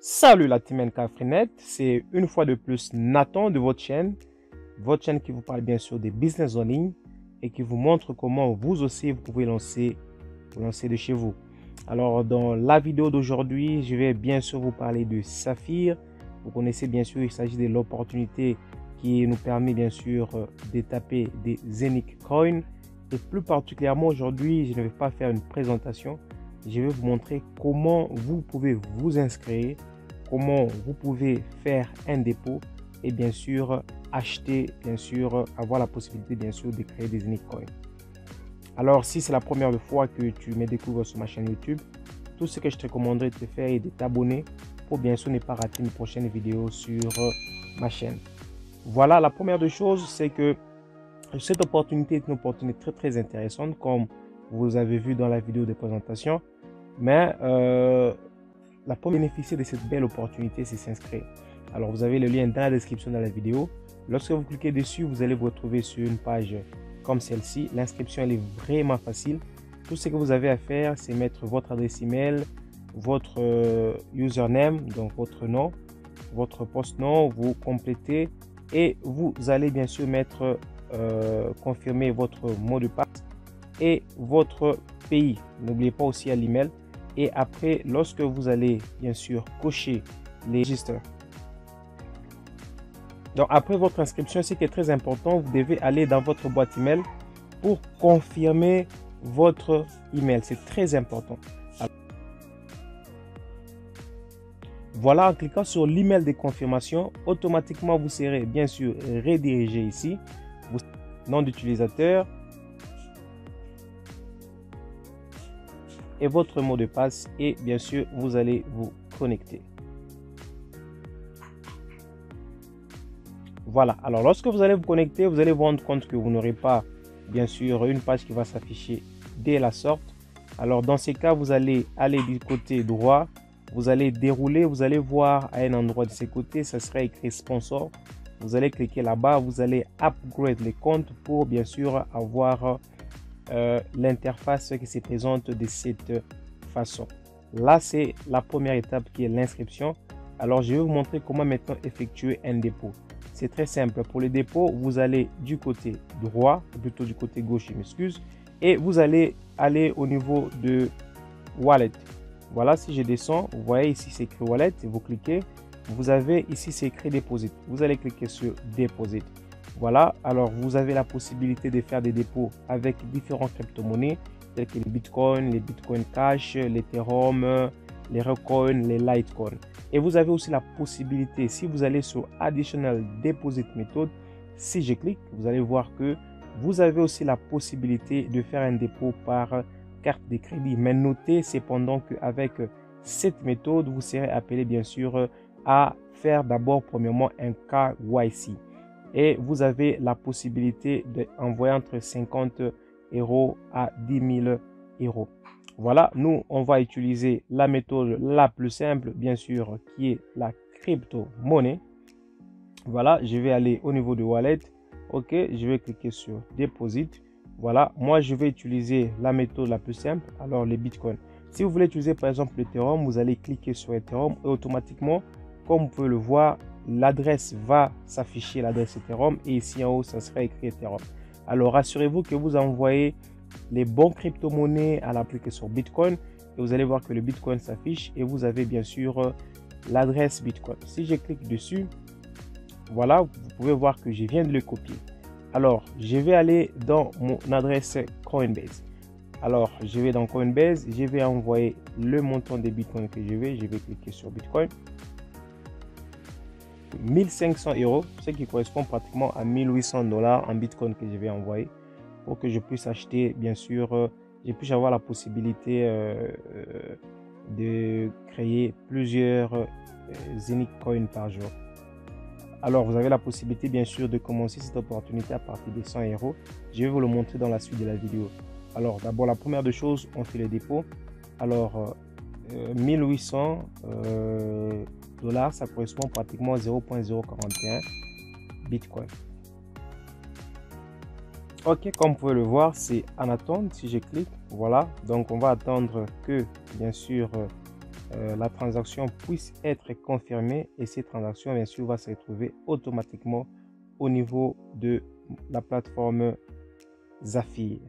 Salut la team NK-Freenet, c'est une fois de plus Nathan de votre chaîne qui vous parle bien sûr des business en ligne et qui vous montre comment vous aussi vous pouvez lancer de chez vous. Alors dans la vidéo d'aujourd'hui, je vais bien sûr vous parler de Saphir. Vous connaissez bien sûr, il s'agit de l'opportunité qui nous permet bien sûr de taper des Zenic Coins. Et plus particulièrement aujourd'hui, je ne vais pas faire une présentation. Je vais vous montrer comment vous pouvez vous inscrire, comment vous pouvez faire un dépôt et bien sûr acheter, bien sûr avoir la possibilité bien sûr de créer des Zenic Coins. Alors si c'est la première fois que tu me découvres sur ma chaîne YouTube, tout ce que je te recommanderais de faire est de t'abonner pour bien sûr ne pas rater une prochaine vidéo sur ma chaîne. Voilà, la première des choses, c'est que cette opportunité est une opportunité très intéressante comme vous avez vu dans la vidéo de présentation. Mais la première bénéficier de cette belle opportunité, c'est s'inscrire. Alors vous avez le lien dans la description de la vidéo. Lorsque vous cliquez dessus, vous allez vous retrouver sur une page comme celle-ci. L'inscription elle est vraiment facile. Tout ce que vous avez à faire, c'est mettre votre adresse email, votre username, donc votre nom, votre post-nom, vous complétez et vous allez bien sûr mettre confirmer votre mot de passe et votre pays. N'oubliez pas aussi à l'email. Et après, lorsque vous allez bien sûr cocher les registres, donc après votre inscription, ce qui est très important, vous devez aller dans votre boîte email pour confirmer votre email. C'est très important. Alors, voilà, en cliquant sur l'email de confirmation, automatiquement vous serez bien sûr redirigé ici. Nom d'utilisateur et votre mot de passe et bien sûr vous allez vous connecter. Voilà, alors lorsque vous allez vous connecter, vous allez vous rendre compte que vous n'aurez pas bien sûr une page qui va s'afficher dès la sorte. Alors dans ces cas, vous allez aller du côté droit, vous allez dérouler, vous allez voir à un endroit de ces côtés, ça sera écrit sponsor. Vous allez cliquer là-bas, vous allez upgrade les comptes pour bien sûr avoir l'interface qui se présente de cette façon. Là, c'est la première étape qui est l'inscription. Alors, je vais vous montrer comment maintenant effectuer un dépôt. C'est très simple. Pour le dépôt, vous allez du côté droit, plutôt du côté gauche, je m'excuse, et vous allez aller au niveau de Wallet. Voilà, si je descends, vous voyez ici c'est écrit Wallet, vous cliquez. Vous avez ici c'est écrit Deposit. Vous allez cliquer sur Deposit. Voilà, alors vous avez la possibilité de faire des dépôts avec différentes crypto-monnaies telles que les Bitcoin, les Bitcoin Cash, l'Ethereum, les Ripcoin, les Litecoin. Et vous avez aussi la possibilité, si vous allez sur Additional Deposit Method, si je clique, vous allez voir que vous avez aussi la possibilité de faire un dépôt par carte de crédit. Mais notez cependant qu'avec cette méthode, vous serez appelé bien sûr à faire d'abord premièrement un KYC. Et vous avez la possibilité d'envoyer entre 50 € à 10 000 €. Voilà, nous, on va utiliser la méthode la plus simple, bien sûr, qui est la crypto-monnaie. Voilà, je vais aller au niveau de Wallet. OK, je vais cliquer sur Deposit. Voilà, moi, je vais utiliser la méthode la plus simple, alors les Bitcoins. Si vous voulez utiliser, par exemple, l'Ethereum, vous allez cliquer sur Ethereum et automatiquement, comme vous pouvez le voir, l'adresse va s'afficher, l'adresse Ethereum, et ici en haut, ça sera écrit Ethereum. Alors, rassurez-vous que vous envoyez les bons crypto-monnaies à l'application Bitcoin, et vous allez voir que le Bitcoin s'affiche, et vous avez bien sûr l'adresse Bitcoin. Si je clique dessus, voilà, vous pouvez voir que je viens de le copier. Alors, je vais aller dans mon adresse Coinbase. Alors, je vais dans Coinbase, je vais envoyer le montant de Bitcoin que je vais cliquer sur Bitcoin. 1500 €, ce qui correspond pratiquement à 1800 $ en Bitcoin que je vais envoyer pour que je puisse acheter, bien sûr, je puisse avoir la possibilité de créer plusieurs Zenic Coins par jour. Alors, vous avez la possibilité, bien sûr, de commencer cette opportunité à partir de 100 €. Je vais vous le montrer dans la suite de la vidéo. Alors, d'abord, la première des choses, on fait le dépôt. Alors, 1800 $, ça correspond pratiquement à 0.041 Bitcoin. OK, comme vous pouvez le voir, c'est en attente. Si je clique, voilà. Donc, on va attendre que, bien sûr, la transaction puisse être confirmée et ces transactions bien sûr va se retrouver automatiquement au niveau de la plateforme Zafir.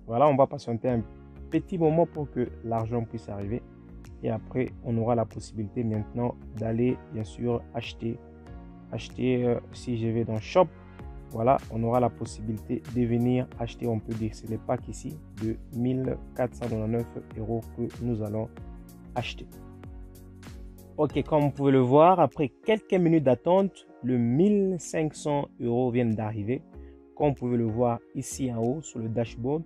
Voilà, on va patienter un petit moment pour que l'argent puisse arriver et après on aura la possibilité maintenant d'aller bien sûr acheter si je vais dans Shop. Voilà, on aura la possibilité de venir acheter, on peut dire, c'est les packs ici de 1499 € que nous allons acheter. Ok, comme vous pouvez le voir, après quelques minutes d'attente, le 1500 € viennent d'arriver. Comme vous pouvez le voir ici en haut sur le dashboard,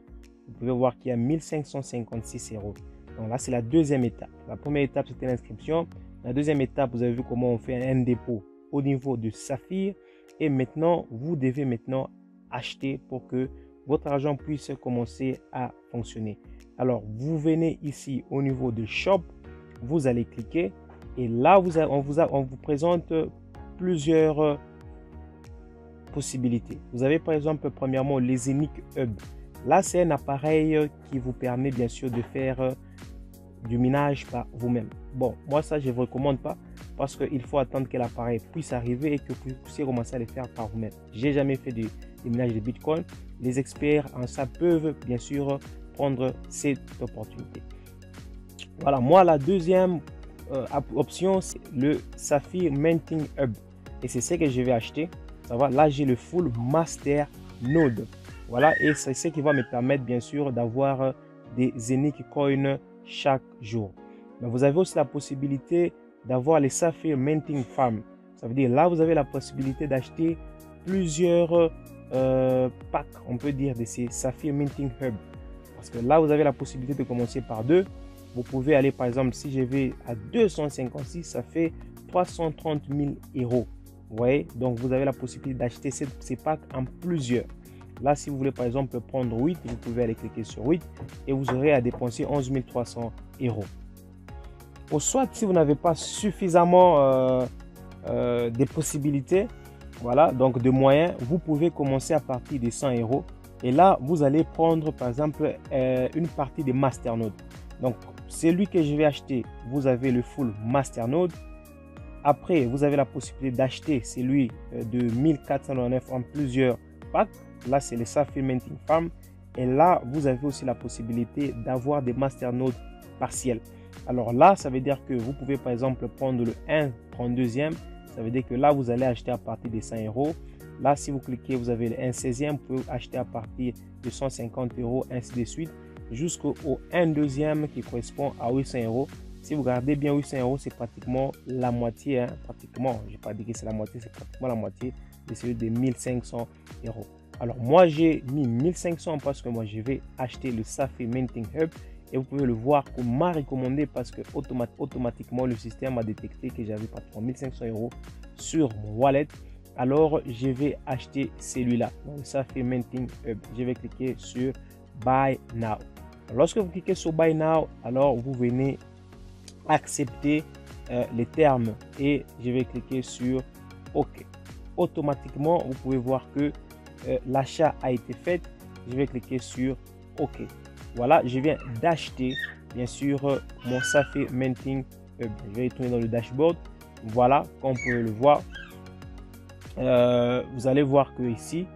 vous pouvez voir qu'il y a 1556 €. Donc là, c'est la deuxième étape. La première étape, c'était l'inscription. La deuxième étape, vous avez vu comment on fait un dépôt au niveau de Zafir. Et maintenant, vous devez maintenant acheter pour que votre argent puisse commencer à fonctionner. Alors, vous venez ici au niveau de Shop, vous allez cliquer et là, on vous présente plusieurs possibilités. Vous avez par exemple, premièrement, les Zenith Hub. Là, c'est un appareil qui vous permet bien sûr de faire du minage par vous-même. Bon, moi ça, je ne vous recommande pas parce qu'il faut attendre que l'appareil puisse arriver et que vous puissiez commencer à le faire par vous-même. J'ai jamais fait du minage de Bitcoin. Les experts en ça peuvent bien sûr prendre cette opportunité. Voilà, moi la deuxième option, c'est le Zafir Minting Hub. Et c'est ce que je vais acheter. Ça va, là j'ai le full master node. Voilà, et c'est ce qui va me permettre bien sûr d'avoir des Zenith Coin chaque jour. Mais vous avez aussi la possibilité d'avoir les Zafir Minting Farm. Ça veut dire là vous avez la possibilité d'acheter plusieurs packs, on peut dire, de ces Zafir Minting Hub. Parce que là vous avez la possibilité de commencer par deux. Vous pouvez aller par exemple, si je vais à 256, ça fait 330 000 €. Vous voyez, donc vous avez la possibilité d'acheter ces packs en plusieurs. Là, si vous voulez par exemple prendre 8, vous pouvez aller cliquer sur 8 et vous aurez à dépenser 11 300 €. Ou soit si vous n'avez pas suffisamment des possibilités, voilà, donc de moyens, vous pouvez commencer à partir de 100 €. Et là, vous allez prendre par exemple une partie des masternodes. Donc, celui que je vais acheter, vous avez le full masternode. Après, vous avez la possibilité d'acheter celui de 1499 en plusieurs packs. Là, c'est le Zafir Minting Farm. Et là, vous avez aussi la possibilité d'avoir des masternodes partiels. Alors là, ça veut dire que vous pouvez par exemple prendre le 1/32e. Ça veut dire que là, vous allez acheter à partir de 100 €. Là, si vous cliquez, vous avez le 1/16e. Vous pouvez acheter à partir de 150 €, ainsi de suite, jusqu'au 1/2e qui correspond à 800 €. Si vous regardez bien, 800 €, c'est pratiquement la moitié. Hein, pratiquement, je ne vais pas dire que c'est la moitié, c'est pratiquement la moitié de celui de 1500 €. Alors moi j'ai mis 1500 parce que moi je vais acheter le Zafir Minting Hub et vous pouvez le voir qu'on m'a recommandé parce que automatiquement le système a détecté que j'avais pratiquement 1500 € sur mon wallet. Alors je vais acheter celui-là, le Zafir Minting Hub. Je vais cliquer sur Buy Now. Lorsque vous cliquez sur Buy Now, alors vous venez accepter les termes et je vais cliquer sur OK. Automatiquement, vous pouvez voir que l'achat a été fait. Je vais cliquer sur OK. Voilà, je viens d'acheter bien sûr mon Zafir Minting Hub. Je vais retourner dans le dashboard. Voilà, comme vous pouvez le voir. Vous allez voir que ici,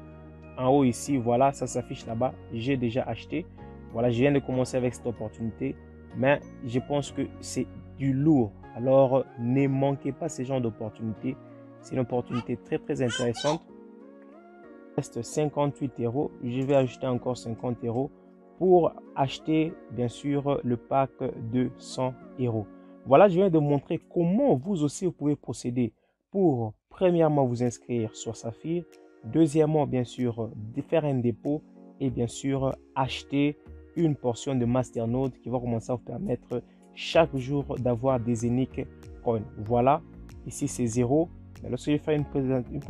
en haut ici, voilà, ça s'affiche là-bas. J'ai déjà acheté. Voilà, je viens de commencer avec cette opportunité. Mais je pense que c'est du lourd. Alors, ne manquez pas ce genre d'opportunité. C'est une opportunité très très intéressante. Il reste 58 €. Je vais ajouter encore 50 € pour acheter bien sûr le pack de 100 €. Voilà, je viens de montrer comment vous aussi vous pouvez procéder pour premièrement vous inscrire sur Zafir. Deuxièmement, bien sûr, de faire un dépôt et bien sûr acheter une portion de masternode qui va commencer à vous permettre chaque jour d'avoir des Zenith Coin. Voilà, ici c'est 0. Mais lorsque je fais une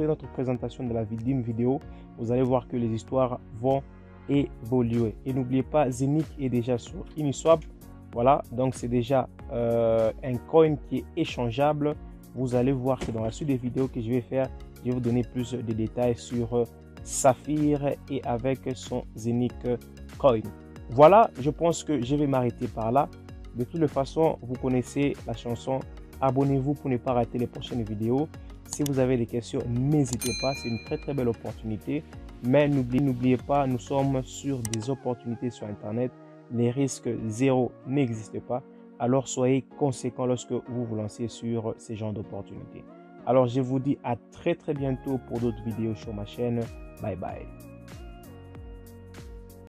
autre présentation de d'une vidéo, vous allez voir que les histoires vont évoluer. Et n'oubliez pas, Zenith est déjà sur Uniswap. Voilà, donc c'est déjà un coin qui est échangeable. Vous allez voir que dans la suite des vidéos que je vais faire, je vais vous donner plus de détails sur Zafir et avec son Zenith Coin. Voilà, je pense que je vais m'arrêter par là. De toute façon, vous connaissez la chanson. Abonnez-vous pour ne pas rater les prochaines vidéos. Si vous avez des questions, n'hésitez pas. C'est une très belle opportunité. Mais n'oubliez pas, nous sommes sur des opportunités sur Internet. Les risques zéro n'existent pas. Alors soyez conséquents lorsque vous vous lancez sur ces genres d'opportunités. Alors je vous dis à très bientôt pour d'autres vidéos sur ma chaîne. Bye bye.